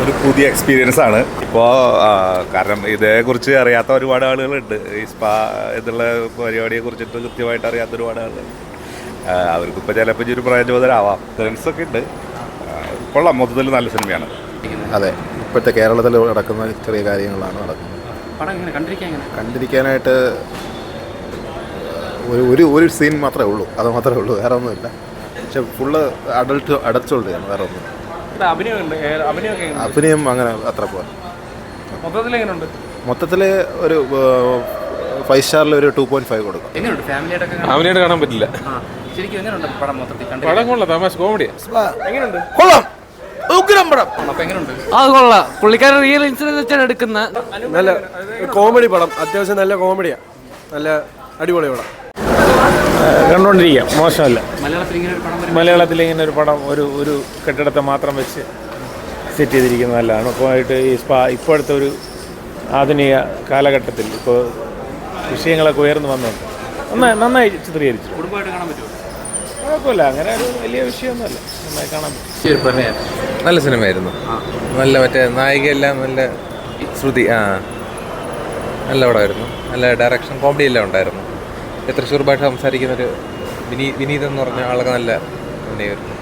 ഒരു പുതിയ എക്സ്പീരിയൻസ് ആണ് ഇപ്പോൾ. കാരണം ഇതേക്കുറിച്ച് അറിയാത്ത ഒരുപാട് ആളുകളുണ്ട്. ഈ സ്പാ എന്നുള്ള പരിപാടിയെ കുറിച്ചിട്ട് കൃത്യമായിട്ട് അറിയാത്ത ഒരുപാട് ആളുകളുണ്ട്. അവർക്കിപ്പോൾ ചിലപ്പോൾ ഒരു പ്രയോജനമാവാം. ഫ്രണ്ട്സൊക്കെ ഉണ്ട്. കൊള്ളാം, മൊത്തത്തിൽ നല്ല സിനിമയാണ്. അതെ, ഇപ്പോഴത്തെ കേരളത്തിൽ നടക്കുന്ന ചെറിയ കാര്യങ്ങളാണ് നടക്കുന്നത്. കണ്ടിരിക്കാനായിട്ട് ഒരു സീൻ മാത്രമേ ഉള്ളൂ, അത് മാത്രമേ ഉള്ളൂ, വേറെ ഒന്നുമില്ല. പക്ഷെ ഫുള്ള് അടച്ചുകൊണ്ടാണ്, വേറെ ഒന്നും. അഭിനയം അങ്ങനെ അത്ര പോലെ. മൊത്തത്തിൽ ഒരു 5 സ്റ്റാറിൽ ഒരു 2.5 കൊടുക്കും. ഫാമിലിയായിട്ട് കാണാൻ പറ്റില്ല. പടം കൊള്ളാം, തമാശ കോമഡിയാ. കൊള്ളാം, കൊള്ളാം. പുള്ളിക്കാരൻ റിയൽ ഇൻസിഡൻസ് വെച്ചാണ് എടുക്കുന്നത്. നല്ല കോമഡി പടം, അത്യാവശ്യം നല്ല കോമഡിയാ, നല്ല അടിപൊളി പടം. കണ്ടുകൊണ്ടിരിക്കാം, മോശമല്ല. മലയാളത്തിൽ ഇങ്ങനെ ഒരു പടം ഒരു കെട്ടിടത്തെ മാത്രം വെച്ച് സെറ്റ് ചെയ്തിരിക്കുന്നത് നല്ലതാണ്. പോയിട്ട് ഈ ഇപ്പോഴത്തെ ഒരു ആധുനിക കാലഘട്ടത്തിൽ ഇപ്പോൾ വിഷയങ്ങളൊക്കെ ഉയർന്നു വന്നുണ്ട്. നന്നായി ചിത്രീകരിച്ചു. കുഴപ്പമില്ല, അങ്ങനെ ഒരു വലിയ വിഷയമൊന്നുമല്ല, നന്നായി കാണാൻ പറ്റും. നല്ല സിനിമയായിരുന്നു. നല്ല മറ്റേ നായികയെല്ലാം നല്ല ശ്രുതി, നല്ല പടമായിരുന്നു. നല്ല ഡയറക്ഷൻ, കോമഡി എല്ലാം ഉണ്ടായിരുന്നു. തൃശ്ശൂർ ഭാഷ സംസാരിക്കുന്നൊരു വിനീത് എന്ന് പറഞ്ഞ ആളൊക്കെ നല്ല അഭിനയമായിരുന്നു.